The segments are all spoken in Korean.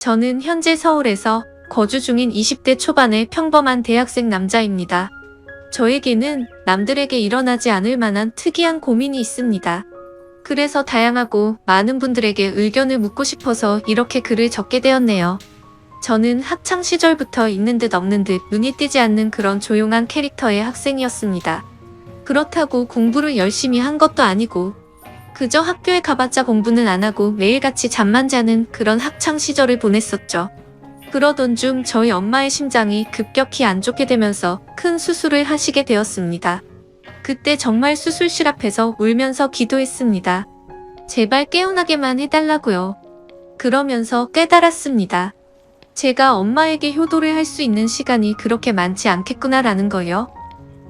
저는 현재 서울에서 거주 중인 20대 초반의 평범한 대학생 남자입니다. 저에게는 남들에게 일어나지 않을 만한 특이한 고민이 있습니다. 그래서 다양하고 많은 분들에게 의견을 묻고 싶어서 이렇게 글을 적게 되었네요. 저는 학창 시절부터 있는 듯 없는 듯 눈이 띄지 않는 그런 조용한 캐릭터의 학생이었습니다. 그렇다고 공부를 열심히 한 것도 아니고 그저 학교에 가봤자 공부는 안 하고 매일같이 잠만 자는 그런 학창 시절을 보냈었죠. 그러던 중 저희 엄마의 심장이 급격히 안 좋게 되면서 큰 수술을 하시게 되었습니다. 그때 정말 수술실 앞에서 울면서 기도했습니다. 제발 깨어나게만 해달라고요. 그러면서 깨달았습니다. 제가 엄마에게 효도를 할 수 있는 시간이 그렇게 많지 않겠구나라는 거요.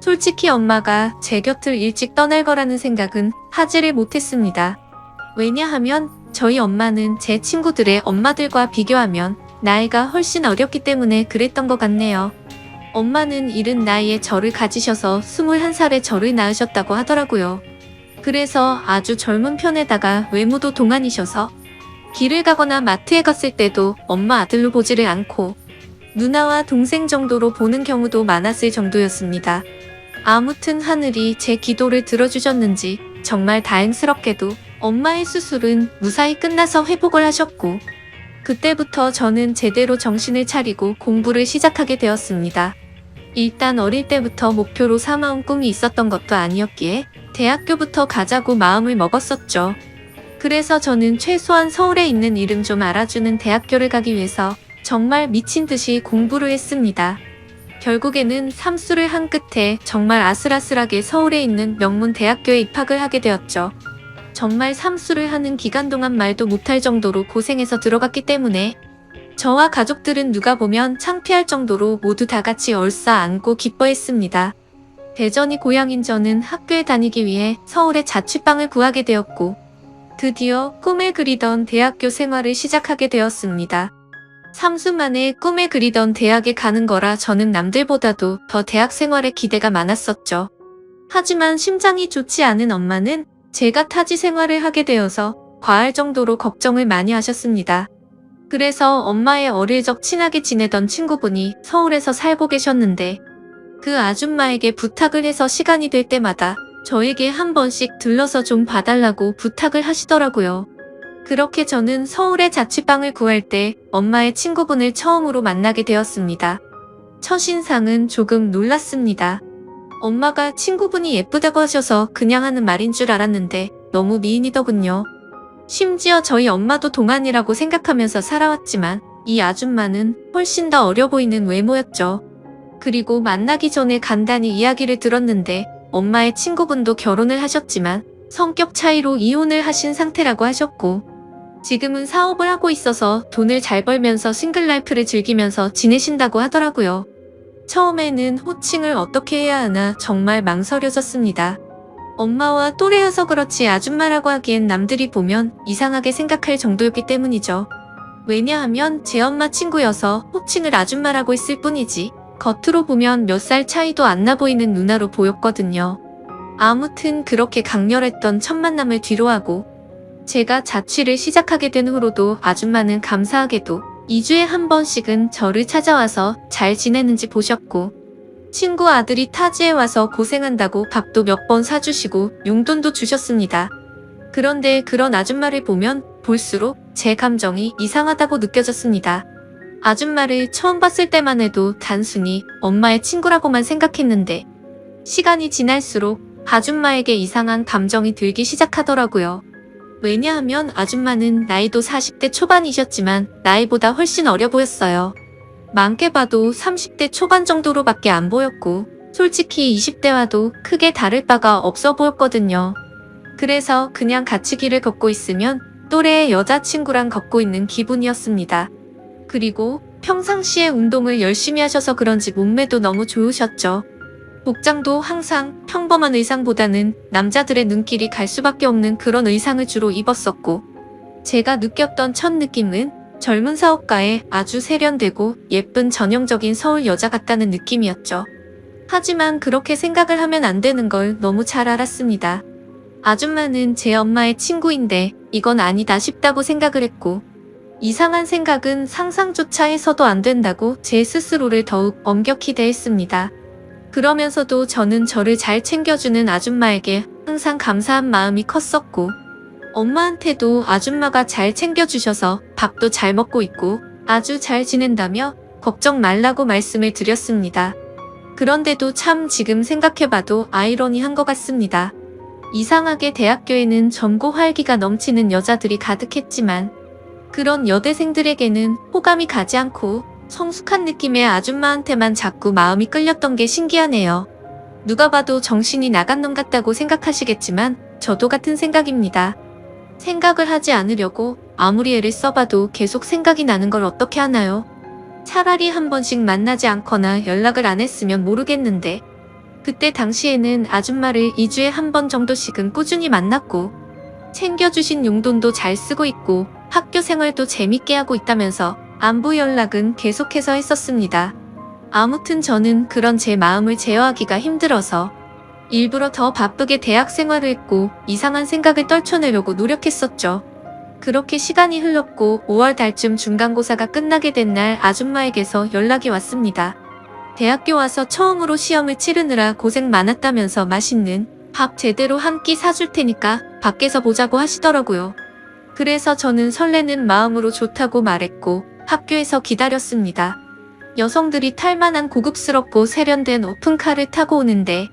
솔직히 엄마가 제 곁을 일찍 떠날 거라는 생각은 하지를 못했습니다. 왜냐하면 저희 엄마는 제 친구들의 엄마들과 비교하면 나이가 훨씬 어렸기 때문에 그랬던 것 같네요. 엄마는 이른 나이에 저를 가지셔서 21살에 저를 낳으셨다고 하더라고요. 그래서 아주 젊은 편에다가 외모도 동안이셔서 길을 가거나 마트에 갔을 때도 엄마 아들로 보지를 않고 누나와 동생 정도로 보는 경우도 많았을 정도였습니다. 아무튼 하늘이 제 기도를 들어주셨는지 정말 다행스럽게도 엄마의 수술은 무사히 끝나서 회복을 하셨고 그때부터 저는 제대로 정신을 차리고 공부를 시작하게 되었습니다. 일단 어릴 때부터 목표로 삼아온 꿈이 있었던 것도 아니었기에 대학교부터 가자고 마음을 먹었었죠. 그래서 저는 최소한 서울에 있는 이름 좀 알아주는 대학교를 가기 위해서 정말 미친 듯이 공부를 했습니다. 결국에는 삼수를 한 끝에 정말 아슬아슬하게 서울에 있는 명문 대학교에 입학을 하게 되었죠. 정말 삼수를 하는 기간 동안 말도 못할 정도로 고생해서 들어갔기 때문에 저와 가족들은 누가 보면 창피할 정도로 모두 다 같이 얼싸안고 기뻐했습니다. 대전이 고향인 저는 학교에 다니기 위해 서울에 자취방을 구하게 되었고 드디어 꿈을 그리던 대학교 생활을 시작하게 되었습니다. 3수 만에 꿈에 그리던 대학에 가는 거라 저는 남들보다도 더 대학 생활에 기대가 많았었죠. 하지만 심장이 좋지 않은 엄마는 제가 타지 생활을 하게 되어서 과할 정도로 걱정을 많이 하셨습니다. 그래서 엄마의 어릴 적 친하게 지내던 친구분이 서울에서 살고 계셨는데 그 아줌마에게 부탁을 해서 시간이 될 때마다 저에게 한 번씩 들러서 좀 봐달라고 부탁을 하시더라고요. 그렇게 저는 서울에 자취방을 구할 때 엄마의 친구분을 처음으로 만나게 되었습니다. 첫인상은 조금 놀랐습니다. 엄마가 친구분이 예쁘다고 하셔서 그냥 하는 말인 줄 알았는데 너무 미인이더군요. 심지어 저희 엄마도 동안이라고 생각하면서 살아왔지만 이 아줌마는 훨씬 더 어려 보이는 외모였죠. 그리고 만나기 전에 간단히 이야기를 들었는데 엄마의 친구분도 결혼을 하셨지만 성격 차이로 이혼을 하신 상태라고 하셨고 지금은 사업을 하고 있어서 돈을 잘 벌면서 싱글라이프를 즐기면서 지내신다고 하더라고요. 처음에는 호칭을 어떻게 해야 하나 정말 망설여졌습니다. 엄마와 또래여서 그렇지 아줌마라고 하기엔 남들이 보면 이상하게 생각할 정도였기 때문이죠. 왜냐하면 제 엄마 친구여서 호칭을 아줌마라고 했을 뿐이지 겉으로 보면 몇 살 차이도 안 나 보이는 누나로 보였거든요. 아무튼 그렇게 강렬했던 첫 만남을 뒤로하고 제가 자취를 시작하게 된 후로도 아줌마는 감사하게도 2주에 한 번씩은 저를 찾아와서 잘 지내는지 보셨고 친구 아들이 타지에 와서 고생한다고 밥도 몇 번 사주시고 용돈도 주셨습니다. 그런데 그런 아줌마를 보면 볼수록 제 감정이 이상하다고 느껴졌습니다. 아줌마를 처음 봤을 때만 해도 단순히 엄마의 친구라고만 생각했는데 시간이 지날수록 아줌마에게 이상한 감정이 들기 시작하더라고요. 왜냐하면 아줌마는 나이도 40대 초반이셨지만 나이보다 훨씬 어려 보였어요. 많게 봐도 30대 초반 정도로밖에 안 보였고 솔직히 20대와도 크게 다를 바가 없어 보였거든요. 그래서 그냥 같이 길을 걷고 있으면 또래의 여자친구랑 걷고 있는 기분이었습니다. 그리고 평상시에 운동을 열심히 하셔서 그런지 몸매도 너무 좋으셨죠. 복장도 항상 평범한 의상보다는 남자들의 눈길이 갈 수밖에 없는 그런 의상을 주로 입었었고 제가 느꼈던 첫 느낌은 젊은 사업가에 아주 세련되고 예쁜 전형적인 서울 여자 같다는 느낌이었죠. 하지만 그렇게 생각을 하면 안 되는 걸 너무 잘 알았습니다. 아줌마는 제 엄마의 친구인데 이건 아니다 싶다고 생각을 했고 이상한 생각은 상상조차 해서도 안 된다고 제 스스로를 더욱 엄격히 대했습니다. 그러면서도 저는 저를 잘 챙겨주는 아줌마에게 항상 감사한 마음이 컸었고, 엄마한테도 아줌마가 잘 챙겨주셔서 밥도 잘 먹고 있고 아주 잘 지낸다며 걱정 말라고 말씀을 드렸습니다. 그런데도 참 지금 생각해봐도 아이러니한 것 같습니다. 이상하게 대학교에는 젊고 활기가 넘치는 여자들이 가득했지만 그런 여대생들에게는 호감이 가지 않고 성숙한 느낌의 아줌마한테만 자꾸 마음이 끌렸던 게 신기하네요. 누가 봐도 정신이 나간 놈 같다고 생각하시겠지만 저도 같은 생각입니다. 생각을 하지 않으려고 아무리 애를 써봐도 계속 생각이 나는 걸 어떻게 하나요? 차라리 한 번씩 만나지 않거나 연락을 안 했으면 모르겠는데, 그때 당시에는 아줌마를 2주에 한 번 정도씩은 꾸준히 만났고 챙겨주신 용돈도 잘 쓰고 있고 학교 생활도 재밌게 하고 있다면서 안부 연락은 계속해서 했었습니다. 아무튼 저는 그런 제 마음을 제어하기가 힘들어서 일부러 더 바쁘게 대학 생활을 했고 이상한 생각을 떨쳐내려고 노력했었죠. 그렇게 시간이 흘렀고 5월 달쯤 중간고사가 끝나게 된 날 아줌마에게서 연락이 왔습니다. 대학교 와서 처음으로 시험을 치르느라 고생 많았다면서 맛있는 밥 제대로 한 끼 사줄 테니까 밖에서 보자고 하시더라고요. 그래서 저는 설레는 마음으로 좋다고 말했고 학교에서 기다렸습니다. 여성들이 탈만한 고급스럽고 세련된 오픈카를 타고 오는데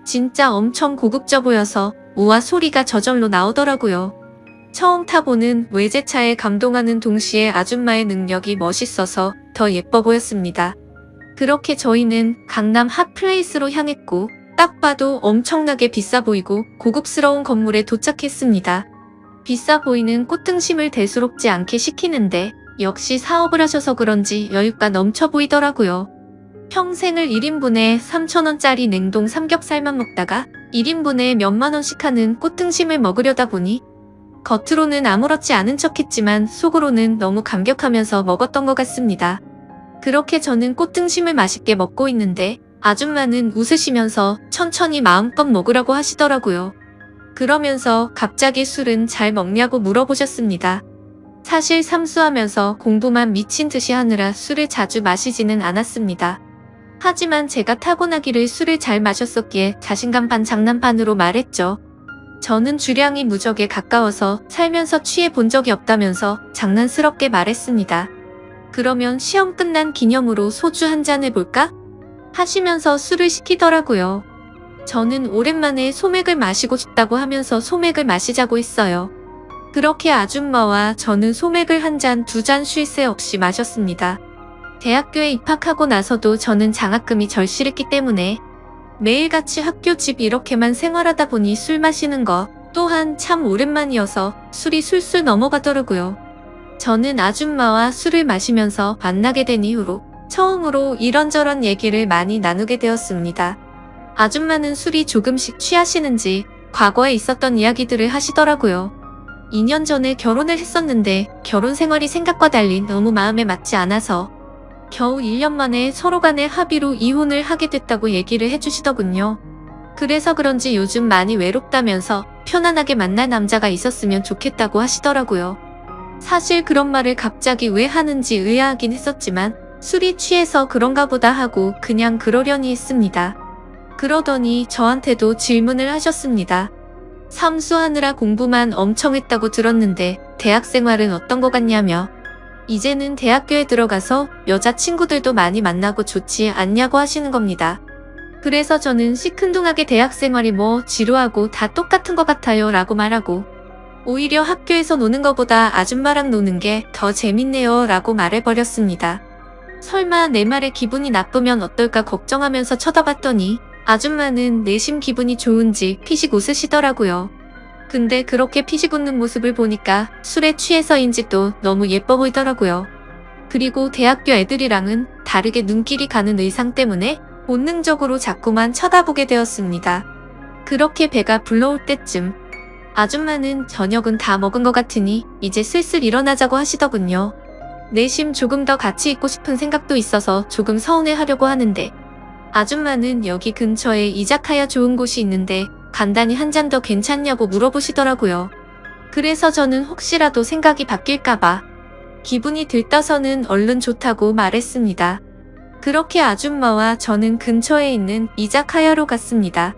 진짜 엄청 고급져 보여서 우와 소리가 저절로 나오더라고요. 처음 타보는 외제차에 감동하는 동시에 아줌마의 능력이 멋있어서 더 예뻐 보였습니다. 그렇게 저희는 강남 핫플레이스로 향했고 딱 봐도 엄청나게 비싸 보이고 고급스러운 건물에 도착했습니다. 비싸 보이는 꽃등심을 대수롭지 않게 시키는데 역시 사업을 하셔서 그런지 여유가 넘쳐 보이더라고요. 평생을 1인분에 3,000원짜리 냉동 삼겹살만 먹다가 1인분에 몇만 원씩 하는 꽃등심을 먹으려다 보니 겉으로는 아무렇지 않은 척했지만 속으로는 너무 감격하면서 먹었던 것 같습니다. 그렇게 저는 꽃등심을 맛있게 먹고 있는데 아줌마는 웃으시면서 천천히 마음껏 먹으라고 하시더라고요. 그러면서 갑자기 술은 잘 먹냐고 물어보셨습니다. 사실 삼수하면서 공부만 미친 듯이 하느라 술을 자주 마시지는 않았습니다. 하지만 제가 타고나기를 술을 잘 마셨었기에 자신감 반 장난 반으로 말했죠. 저는 주량이 무적에 가까워서 살면서 취해 본 적이 없다면서 장난스럽게 말했습니다. 그러면 시험 끝난 기념으로 소주 한 잔 해볼까? 하시면서 술을 시키더라고요. 저는 오랜만에 소맥을 마시고 싶다고 하면서 소맥을 마시자고 했어요. 그렇게 아줌마와 저는 소맥을 한 잔, 두 잔 쉴 새 없이 마셨습니다. 대학교에 입학하고 나서도 저는 장학금이 절실했기 때문에 매일같이 학교 집 이렇게만 생활하다 보니 술 마시는 거 또한 참 오랜만이어서 술이 술술 넘어가더라고요. 저는 아줌마와 술을 마시면서 만나게 된 이후로 처음으로 이런저런 얘기를 많이 나누게 되었습니다. 아줌마는 술이 조금씩 취하시는지 과거에 있었던 이야기들을 하시더라고요. 2년 전에 결혼을 했었는데 결혼 생활이 생각과 달리 너무 마음에 맞지 않아서 겨우 1년 만에 서로 간의 합의로 이혼을 하게 됐다고 얘기를 해주시더군요. 그래서 그런지 요즘 많이 외롭다면서 편안하게 만날 남자가 있었으면 좋겠다고 하시더라고요. 사실 그런 말을 갑자기 왜 하는지 의아하긴 했었지만 술이 취해서 그런가 보다 하고 그냥 그러려니 했습니다. 그러더니 저한테도 질문을 하셨습니다. 삼수하느라 공부만 엄청 했다고 들었는데 대학 생활은 어떤 거 같냐며. 이제는 대학교에 들어가서 여자친구들도 많이 만나고 좋지 않냐고 하시는 겁니다. 그래서 저는 시큰둥하게 대학 생활이 뭐 지루하고 다 똑같은 것 같아요 라고 말하고 오히려 학교에서 노는 것보다 아줌마랑 노는 게 더 재밌네요 라고 말해버렸습니다. 설마 내 말에 기분이 나쁘면 어떨까 걱정하면서 쳐다봤더니 아줌마는 내심 기분이 좋은지 피식 웃으시더라고요. 근데 그렇게 피식 웃는 모습을 보니까 술에 취해서인지 또 너무 예뻐 보이더라고요. 그리고 대학교 애들이랑은 다르게 눈길이 가는 의상 때문에 본능적으로 자꾸만 쳐다보게 되었습니다. 그렇게 배가 불러올 때쯤 아줌마는 저녁은 다 먹은 것 같으니 이제 슬슬 일어나자고 하시더군요. 내심 조금 더 같이 있고 싶은 생각도 있어서 조금 서운해하려고 하는데 아줌마는 여기 근처에 이자카야 좋은 곳이 있는데 간단히 한 잔 더 괜찮냐고 물어보시더라고요. 그래서 저는 혹시라도 생각이 바뀔까봐 기분이 들떠서는 얼른 좋다고 말했습니다. 그렇게 아줌마와 저는 근처에 있는 이자카야로 갔습니다.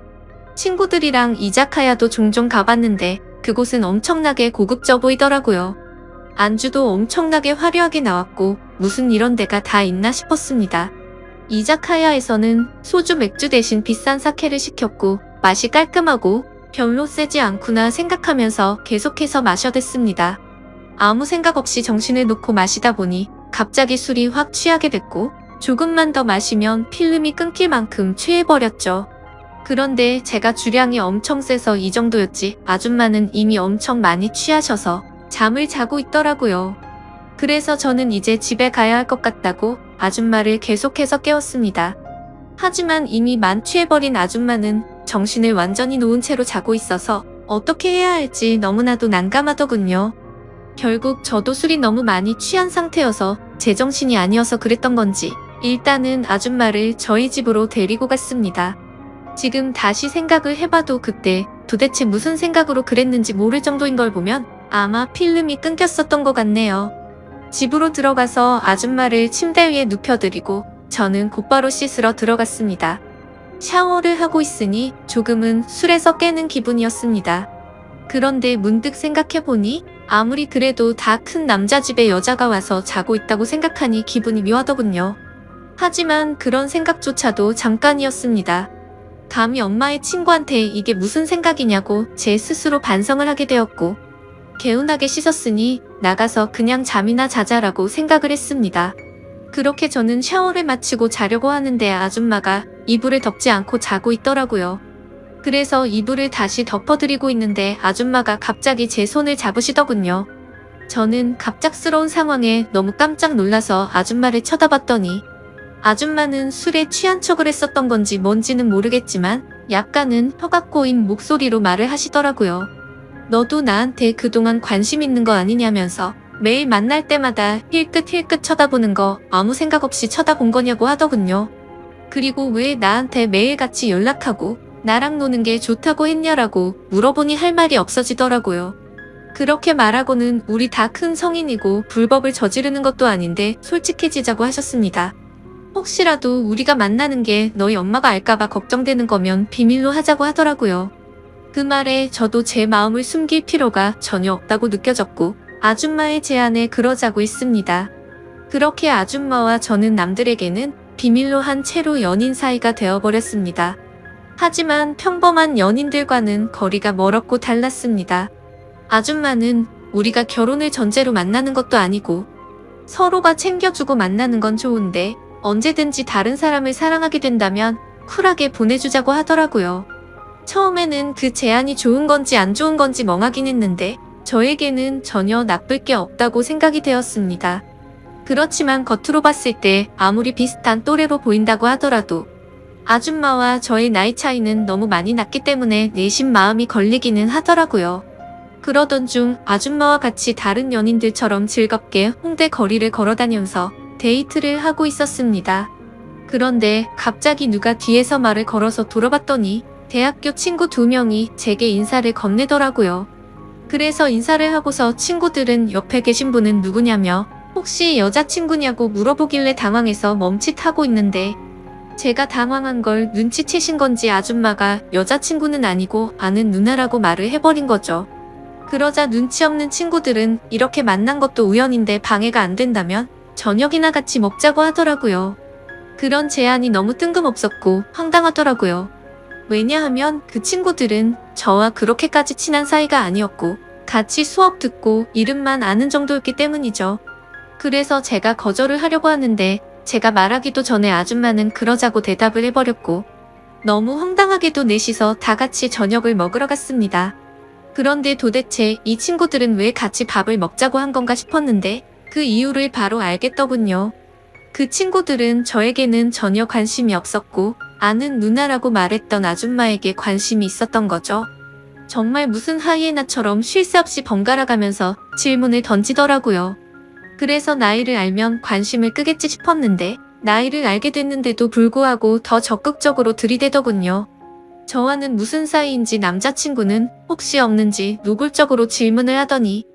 친구들이랑 이자카야도 종종 가봤는데 그곳은 엄청나게 고급져 보이더라고요. 안주도 엄청나게 화려하게 나왔고 무슨 이런 데가 다 있나 싶었습니다. 이자카야에서는 소주 맥주 대신 비싼 사케를 시켰고 맛이 깔끔하고 별로 세지 않구나 생각하면서 계속해서 마셔댔습니다. 아무 생각 없이 정신을 놓고 마시다 보니 갑자기 술이 확 취하게 됐고 조금만 더 마시면 필름이 끊길 만큼 취해버렸죠. 그런데 제가 주량이 엄청 세서 이 정도였지 아줌마는 이미 엄청 많이 취하셔서 잠을 자고 있더라고요. 그래서 저는 이제 집에 가야 할 것 같다고 아줌마를 계속해서 깨웠습니다. 하지만 이미 만취해버린 아줌마는 정신을 완전히 놓은 채로 자고 있어서 어떻게 해야 할지 너무나도 난감하더군요. 결국 저도 술이 너무 많이 취한 상태여서 제정신이 아니어서 그랬던 건지 일단은 아줌마를 저희 집으로 데리고 갔습니다. 지금 다시 생각을 해봐도 그때 도대체 무슨 생각으로 그랬는지 모를 정도인 걸 보면 아마 필름이 끊겼었던 것 같네요. 집으로 들어가서 아줌마를 침대 위에 눕혀드리고 저는 곧바로 씻으러 들어갔습니다. 샤워를 하고 있으니 조금은 술에서 깨는 기분이었습니다. 그런데 문득 생각해보니 아무리 그래도 다 큰 남자 집에 여자가 와서 자고 있다고 생각하니 기분이 묘하더군요. 하지만 그런 생각조차도 잠깐이었습니다. 감히 엄마의 친구한테 이게 무슨 생각이냐고 제 스스로 반성을 하게 되었고 개운하게 씻었으니 나가서 그냥 잠이나 자자라고 생각을 했습니다. 그렇게 저는 샤워를 마치고 자려고 하는데 아줌마가 이불을 덮지 않고 자고 있더라고요. 그래서 이불을 다시 덮어드리고 있는데 아줌마가 갑자기 제 손을 잡으시더군요. 저는 갑작스러운 상황에 너무 깜짝 놀라서 아줌마를 쳐다봤더니 아줌마는 술에 취한 척을 했었던 건지 뭔지는 모르겠지만 약간은 혀가 꼬인 목소리로 말을 하시더라고요. 너도 나한테 그동안 관심 있는 거 아니냐면서 매일 만날 때마다 힐끗힐끗 쳐다보는 거 아무 생각 없이 쳐다본 거냐고 하더군요. 그리고 왜 나한테 매일같이 연락하고 나랑 노는 게 좋다고 했냐라고 물어보니 할 말이 없어지더라고요. 그렇게 말하고는 우리 다 큰 성인이고 불법을 저지르는 것도 아닌데 솔직해지자고 하셨습니다. 혹시라도 우리가 만나는 게 너희 엄마가 알까봐 걱정되는 거면 비밀로 하자고 하더라고요. 그 말에 저도 제 마음을 숨길 필요가 전혀 없다고 느껴졌고 아줌마의 제안에 그러자고 했습니다. 그렇게 아줌마와 저는 남들에게는 비밀로 한 채로 연인 사이가 되어버렸습니다. 하지만 평범한 연인들과는 거리가 멀었고 달랐습니다. 아줌마는 우리가 결혼을 전제로 만나는 것도 아니고 서로가 챙겨주고 만나는 건 좋은데 언제든지 다른 사람을 사랑하게 된다면 쿨하게 보내주자고 하더라고요. 처음에는 그 제안이 좋은 건지 안 좋은 건지 멍하긴 했는데 저에게는 전혀 나쁠 게 없다고 생각이 되었습니다. 그렇지만 겉으로 봤을 때 아무리 비슷한 또래로 보인다고 하더라도 아줌마와 저의 나이 차이는 너무 많이 났기 때문에 내심 마음이 걸리기는 하더라고요. 그러던 중 아줌마와 같이 다른 연인들처럼 즐겁게 홍대 거리를 걸어다니면서 데이트를 하고 있었습니다. 그런데 갑자기 누가 뒤에서 말을 걸어서 돌아봤더니 대학교 친구 2명이 제게 인사를 건네더라고요. 그래서 인사를 하고서 친구들은 옆에 계신 분은 누구냐며 혹시 여자친구냐고 물어보길래 당황해서 멈칫하고 있는데 제가 당황한 걸 눈치채신 건지 아줌마가 여자친구는 아니고 아는 누나라고 말을 해버린 거죠. 그러자 눈치 없는 친구들은 이렇게 만난 것도 우연인데 방해가 안 된다면 저녁이나 같이 먹자고 하더라고요. 그런 제안이 너무 뜬금없었고 황당하더라고요. 왜냐하면 그 친구들은 저와 그렇게까지 친한 사이가 아니었고 같이 수업 듣고 이름만 아는 정도였기 때문이죠. 그래서 제가 거절을 하려고 하는데 제가 말하기도 전에 아줌마는 그러자고 대답을 해버렸고 너무 황당하게도 넷이서 다 같이 저녁을 먹으러 갔습니다. 그런데 도대체 이 친구들은 왜 같이 밥을 먹자고 한 건가 싶었는데 그 이유를 바로 알겠더군요. 그 친구들은 저에게는 전혀 관심이 없었고 아는 누나라고 말했던 아줌마에게 관심이 있었던 거죠. 정말 무슨 하이에나처럼 쉴 새 없이 번갈아 가면서 질문을 던지더라고요. 그래서 나이를 알면 관심을 끄겠지 싶었는데 나이를 알게 됐는데도 불구하고 더 적극적으로 들이대더군요. 저와는 무슨 사이인지 남자친구는 혹시 없는지 노골적으로 질문을 하더니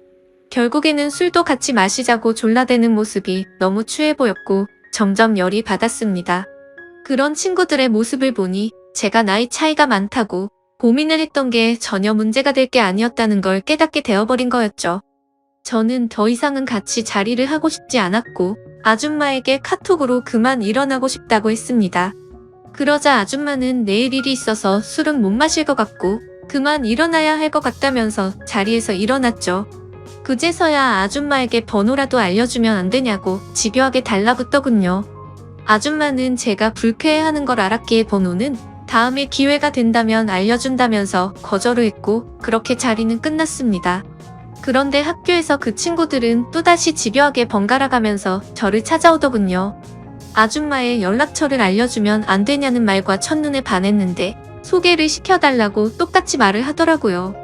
결국에는 술도 같이 마시자고 졸라대는 모습이 너무 추해 보였고 점점 열이 받았습니다. 그런 친구들의 모습을 보니 제가 나이 차이가 많다고 고민을 했던 게 전혀 문제가 될 게 아니었다는 걸 깨닫게 되어버린 거였죠. 저는 더 이상은 같이 자리를 하고 싶지 않았고 아줌마에게 카톡으로 그만 일어나고 싶다고 했습니다. 그러자 아줌마는 내일 일이 있어서 술은 못 마실 것 같고 그만 일어나야 할 것 같다면서 자리에서 일어났죠. 그제서야 아줌마에게 번호라도 알려주면 안 되냐고 집요하게 달라붙더군요. 아줌마는 제가 불쾌해하는 걸 알았기에 번호는 다음에 기회가 된다면 알려준다면서 거절을 했고 그렇게 자리는 끝났습니다. 그런데 학교에서 그 친구들은 또다시 집요하게 번갈아 가면서 저를 찾아오더군요. 아줌마의 연락처를 알려주면 안 되냐는 말과 첫눈에 반했는데 소개를 시켜달라고 똑같이 말을 하더라고요.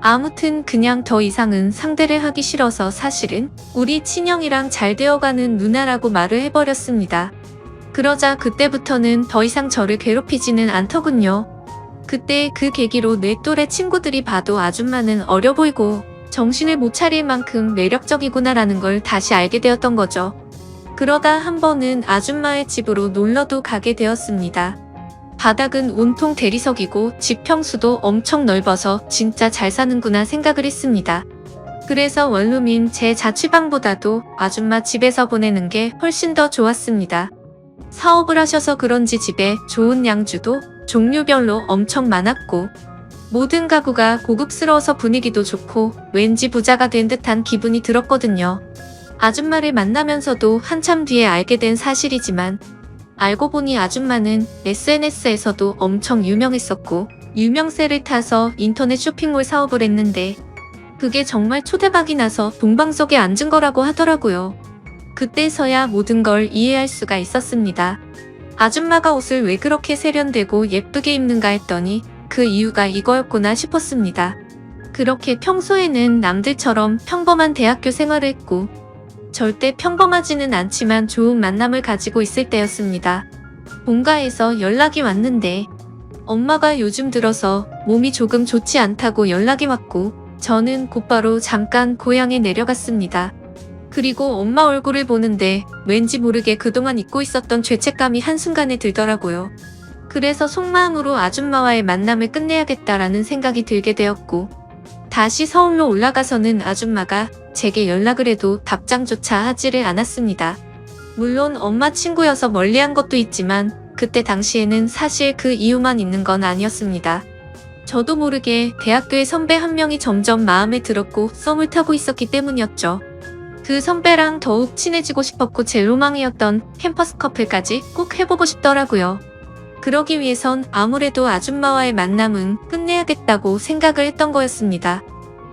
아무튼 그냥 더 이상은 상대를 하기 싫어서 사실은 우리 친형이랑 잘 되어가는 누나라고 말을 해버렸습니다. 그러자 그때부터는 더 이상 저를 괴롭히지는 않더군요. 그때 그 계기로 내 또래 친구들이 봐도 아줌마는 어려 보이고 정신을 못 차릴 만큼 매력적이구나라는 걸 다시 알게 되었던 거죠. 그러다 한 번은 아줌마의 집으로 놀러도 가게 되었습니다. 바닥은 온통 대리석이고 집 평수도 엄청 넓어서 진짜 잘 사는구나 생각을 했습니다. 그래서 원룸인 제 자취방보다도 아줌마 집에서 보내는 게 훨씬 더 좋았습니다. 사업을 하셔서 그런지 집에 좋은 양주도 종류별로 엄청 많았고 모든 가구가 고급스러워서 분위기도 좋고 왠지 부자가 된 듯한 기분이 들었거든요. 아줌마를 만나면서도 한참 뒤에 알게 된 사실이지만 알고 보니 아줌마는 SNS에서도 엄청 유명했었고 유명세를 타서 인터넷 쇼핑몰 사업을 했는데 그게 정말 초대박이 나서 동방석에 앉은 거라고 하더라고요. 그때서야 모든 걸 이해할 수가 있었습니다. 아줌마가 옷을 왜 그렇게 세련되고 예쁘게 입는가 했더니 그 이유가 이거였구나 싶었습니다. 그렇게 평소에는 남들처럼 평범한 대학교 생활을 했고 절대 평범하지는 않지만 좋은 만남을 가지고 있을 때였습니다. 본가에서 연락이 왔는데 엄마가 요즘 들어서 몸이 조금 좋지 않다고 연락이 왔고 저는 곧바로 잠깐 고향에 내려갔습니다. 그리고 엄마 얼굴을 보는데 왠지 모르게 그동안 잊고 있었던 죄책감이 한순간에 들더라고요. 그래서 속마음으로 아줌마와의 만남을 끝내야겠다라는 생각이 들게 되었고 다시 서울로 올라가서는 아줌마가 제게 연락을 해도 답장조차 하지를 않았습니다. 물론 엄마 친구여서 멀리한 것도 있지만 그때 당시에는 사실 그 이유만 있는 건 아니었습니다. 저도 모르게 대학교의 선배 한 명이 점점 마음에 들었고 썸을 타고 있었기 때문이었죠. 그 선배랑 더욱 친해지고 싶었고 제 로망이었던 캠퍼스 커플까지 꼭 해보고 싶더라고요. 그러기 위해선 아무래도 아줌마와의 만남은 끝내야겠다고 생각을 했던 거였습니다.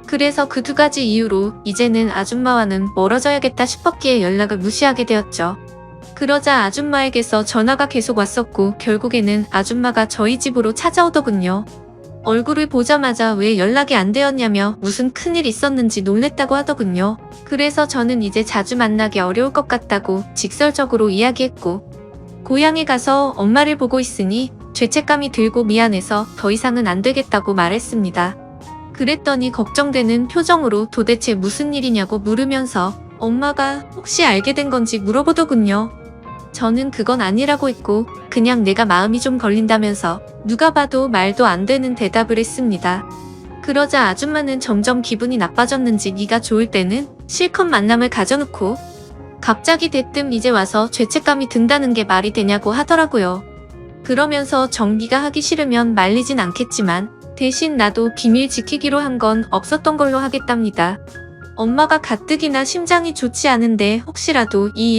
그래서 그 두 가지 이유로 이제는 아줌마와는 멀어져야겠다 싶었기에 연락을 무시하게 되었죠. 그러자 아줌마에게서 전화가 계속 왔었고 결국에는 아줌마가 저희 집으로 찾아오더군요. 얼굴을 보자마자 왜 연락이 안 되었냐며 무슨 큰일 있었는지 놀랬다고 하더군요. 그래서 저는 이제 자주 만나기 어려울 것 같다고 직설적으로 이야기했고 고향에 가서 엄마를 보고 있으니 죄책감이 들고 미안해서 더 이상은 안 되겠다고 말했습니다. 그랬더니 걱정되는 표정으로 도대체 무슨 일이냐고 물으면서 엄마가 혹시 알게 된 건지 물어보더군요. 저는 그건 아니라고 했고 그냥 내가 마음이 좀 걸린다면서 누가 봐도 말도 안 되는 대답을 했습니다. 그러자 아줌마는 점점 기분이 나빠졌는지 네가 좋을 때는 실컷 만남을 가져놓고 갑자기 대뜸 이제 와서 죄책감이 든다는 게 말이 되냐고 하더라고요. 그러면서 정기가 하기 싫으면 말리진 않겠지만 대신 나도 비밀 지키기로 한 건 없었던 걸로 하겠답니다. 엄마가 가뜩이나 심장이 좋지 않은데 혹시라도 이